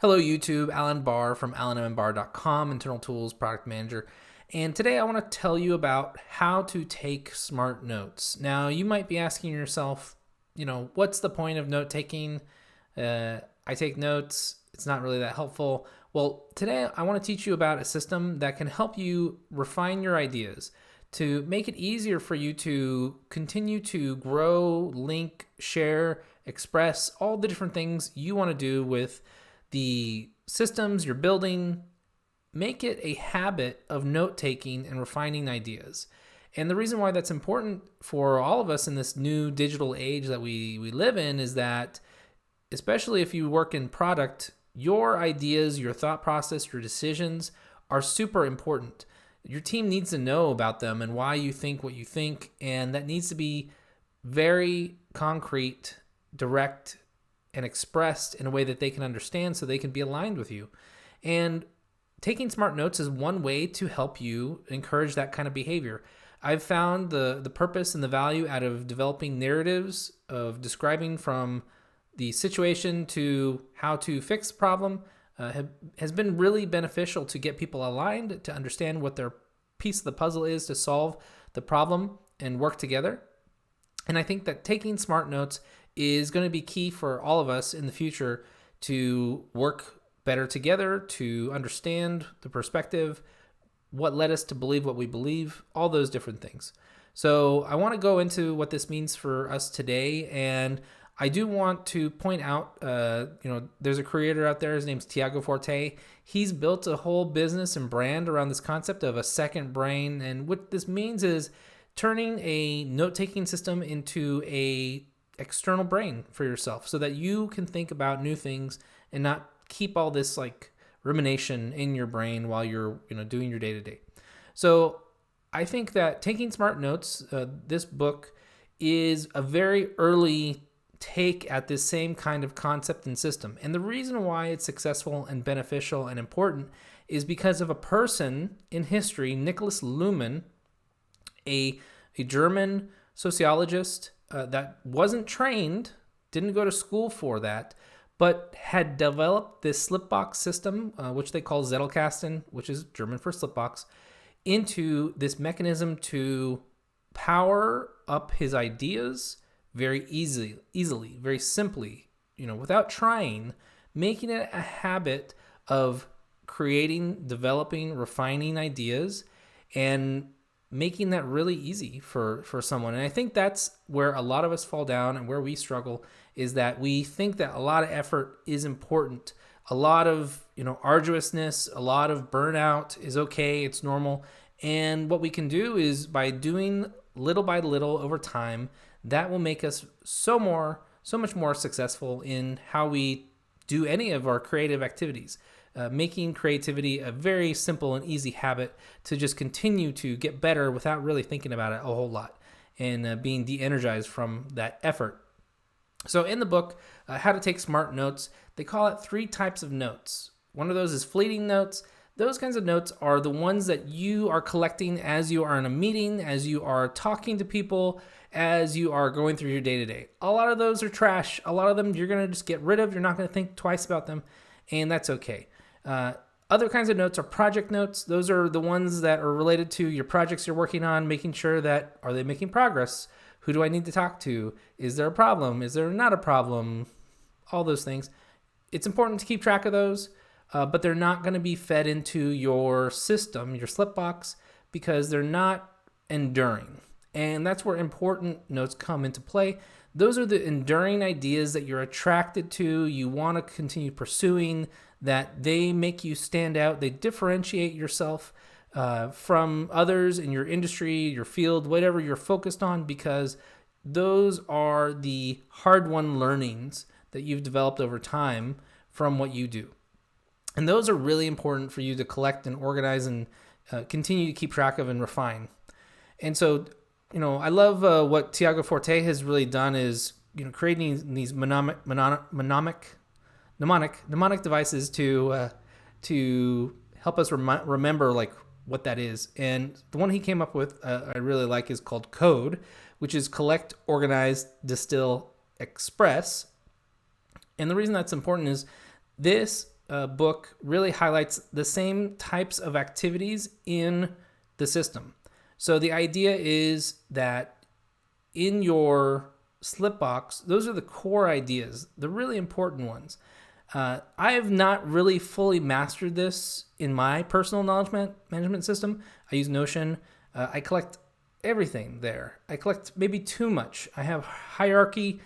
Hello YouTube, Alan Barr from alanmbarr.com, Internal Tools Product Manager. And today I want to tell you about how to take smart notes. Now you might be asking yourself, what's the point of note taking? I take notes, it's not really that helpful. Well, today I want to teach you about a system that can help you refine your ideas to make it easier for you to continue to grow, link, share, express all the different things you want to do with the systems you're building. Make it a habit of note-taking and refining ideas. And the reason why that's important for all of us in this new digital age that we live in is that, especially if you work in product, your ideas, your thought process, your decisions are super important. Your team needs to know about them and why you think what you think, and that needs to be very concrete, direct, and expressed in a way that they can understand so they can be aligned with you. And taking smart notes is one way to help you encourage that kind of behavior. I've found the purpose and the value out of developing narratives of describing from the situation to how to fix the problem has been really beneficial to get people aligned, to understand what their piece of the puzzle is to solve the problem and work together. And I think that taking smart notes is going to be key for all of us in the future to work better together, to understand the perspective, what led us to believe what we believe, all those different things. So I want to go into what this means for us today. And I do want to point out, there's a creator out there, his name's Tiago Forte. He's built a whole business and brand around this concept of a second brain. And what this means is turning a note-taking system into a external brain for yourself so that you can think about new things and not keep all this like rumination in your brain while you're doing your day-to-day. So I think that taking smart notes, this book is a very early take at this same kind of concept and system. And the reason why it's successful and beneficial and important is because of a person in history, Niklas Luhmann, a German sociologist that wasn't trained, didn't go to school for that, but had developed this slipbox system, which they call Zettelkasten, which is German for slipbox, into this mechanism to power up his ideas very easily, very simply, without trying, making it a habit of creating, developing, refining ideas, and making that really easy for someone. And I think that's where a lot of us fall down and where we struggle, is that we think that a lot of effort is important. A lot of, arduousness, a lot of burnout is okay, it's normal. And what we can do is by doing little by little over time, that will make us so much more successful in how we do any of our creative activities. Making creativity a very simple and easy habit to just continue to get better without really thinking about it a whole lot and being de-energized from that effort. So in the book, How to Take Smart Notes, they call it 3 types of notes. One of those is fleeting notes. Those kinds of notes are the ones that you are collecting as you are in a meeting, as you are talking to people, as you are going through your day-to-day. A lot of those are trash. A lot of them you're going to just get rid of. You're not going to think twice about them, and that's okay. Other kinds of notes are project notes. Those are the ones that are related to your projects you're working on, making sure that, are they making progress? Who do I need to talk to? Is there a problem? Is there not a problem? All those things. It's important to keep track of those, but they're not going to be fed into your system, your slipbox, because they're not enduring. And that's where important notes come into play. Those are the enduring ideas that you're attracted to, you want to continue pursuing, that they make you stand out, they differentiate yourself from others in your industry, your field, whatever you're focused on, because those are the hard-won learnings that you've developed over time from what you do. And those are really important for you to collect and organize and continue to keep track of and refine. And so, I love what Tiago Forte has really done is, creating these mnemonic devices to help us remember like what that is. And the one he came up with, I really like, is called CODE, which is collect, organize, distill, express. And the reason that's important is this book really highlights the same types of activities in the system. So the idea is that in your slip box, those are the core ideas, the really important ones. I have not really fully mastered this in my personal knowledge management system. I use Notion. I collect everything there. I collect maybe too much. I have hierarchy.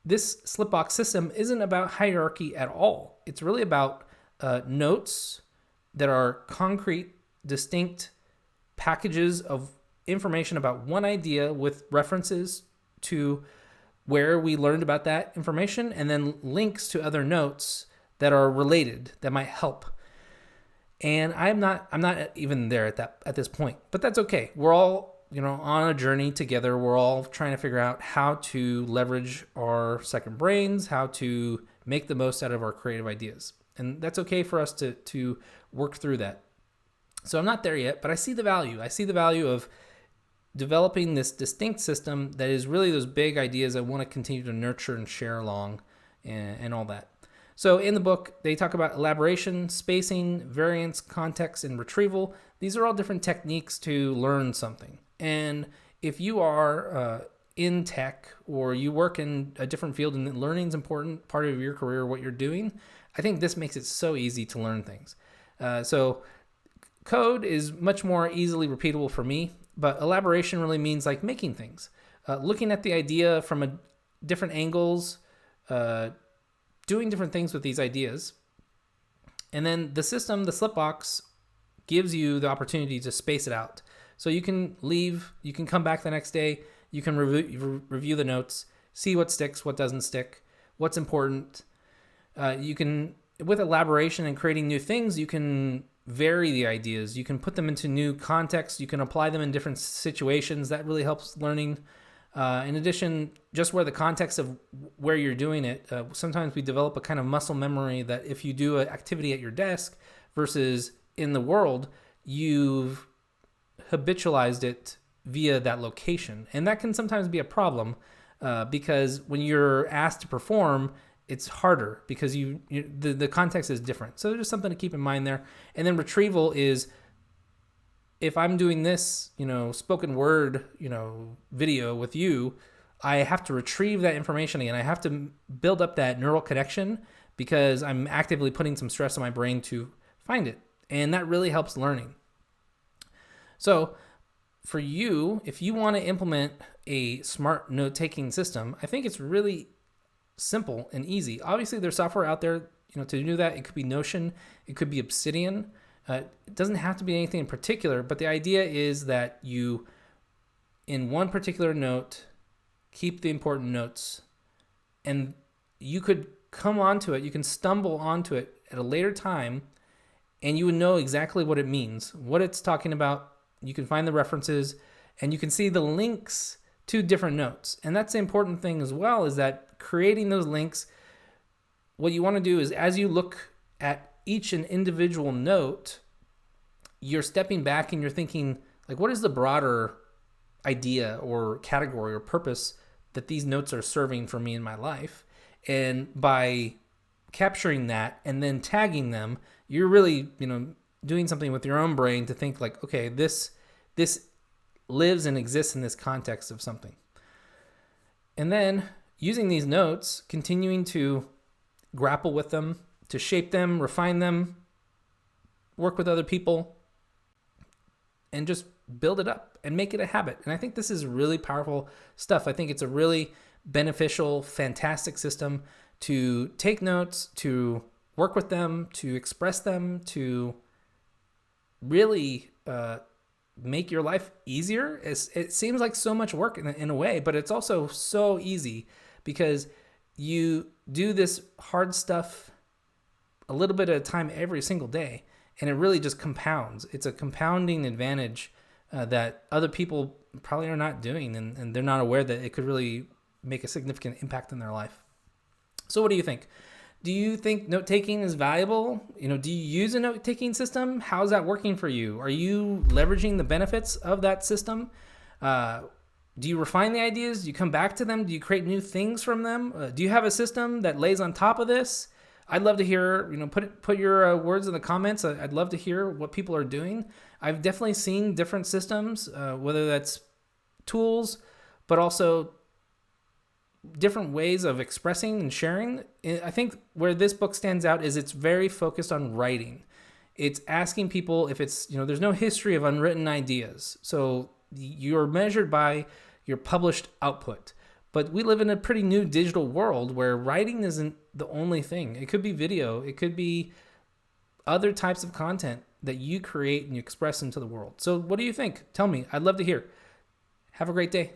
This slipbox system isn't about hierarchy at all. It's really about notes that are concrete, distinct packages of information about one idea with references to where we learned about that information, and then links to other notes that are related that might help. And I'm not even there at this point, but that's okay. We're all, on a journey together. We're all trying to figure out how to leverage our second brains, how to make the most out of our creative ideas. And that's okay for us to work through that. So I'm not there yet, but I see the value. I see the value of developing this distinct system that is really those big ideas I want to continue to nurture and share along and all that. So in the book, they talk about elaboration, spacing, variance, context, and retrieval. These are all different techniques to learn something. And if you are in tech or you work in a different field and learning is an important part of your career, what you're doing, I think this makes it so easy to learn things. So code is much more easily repeatable for me, but elaboration really means like making things, looking at the idea from different angles, doing different things with these ideas. And then the system, the Slipbox, gives you the opportunity to space it out. So you can leave, you can come back the next day, you can review the notes, see what sticks, what doesn't stick, what's important. You can, with elaboration and creating new things, you can vary the ideas. You can put them into new contexts. You can apply them in different situations. That really helps learning. In addition, just where the context of where you're doing it, sometimes we develop a kind of muscle memory that if you do an activity at your desk versus in the world, you've habitualized it via that location. And that can sometimes be a problem because when you're asked to perform, it's harder because the context is different. So there's something to keep in mind there. And then retrieval is, if I'm doing this, spoken word, video with you, I have to retrieve that information again. I have to build up that neural connection because I'm actively putting some stress on my brain to find it. And that really helps learning. So for you, if you want to implement a smart note-taking system, I think it's really simple and easy. Obviously, there's software out there, to do that. It could be Notion. It could be Obsidian. It doesn't have to be anything in particular, but the idea is that you, in one particular note, keep the important notes, and you could come onto it, you can stumble onto it at a later time, and you would know exactly what it means, what it's talking about. You can find the references, and you can see the links to different notes. And that's the important thing as well, is that creating those links, what you want to do is as you look at each and individual note, you're stepping back and you're thinking, like, what is the broader idea or category or purpose that these notes are serving for me in my life? And by capturing that and then tagging them, you're really, doing something with your own brain to think like, okay, this lives and exists in this context of something. And then using these notes, continuing to grapple with them, to shape them, refine them, work with other people, and just build it up and make it a habit. And I think this is really powerful stuff. I think it's a really beneficial, fantastic system to take notes, to work with them, to express them, to really make your life easier. It seems like so much work in a way, but it's also so easy because you do this hard stuff a little bit at a time every single day, and it really just compounds. It's a compounding advantage that other people probably are not doing, and they're not aware that it could really make a significant impact in their life. So what do you think? Do you think note-taking is valuable? Do you use a note-taking system? How's that working for you? Are you leveraging the benefits of that system? Do you refine the ideas? Do you come back to them? Do you create new things from them? Do you have a system that lays on top of this? I'd love to hear, put your words in the comments. I'd love to hear what people are doing. I've definitely seen different systems, whether that's tools, but also different ways of expressing and sharing. I think where this book stands out is it's very focused on writing. It's asking people if it's, there's no history of unwritten ideas. So you're measured by your published output. But we live in a pretty new digital world where writing isn't the only thing. It could be video. It could be other types of content that you create and you express into the world. So what do you think? Tell me. I'd love to hear. Have a great day.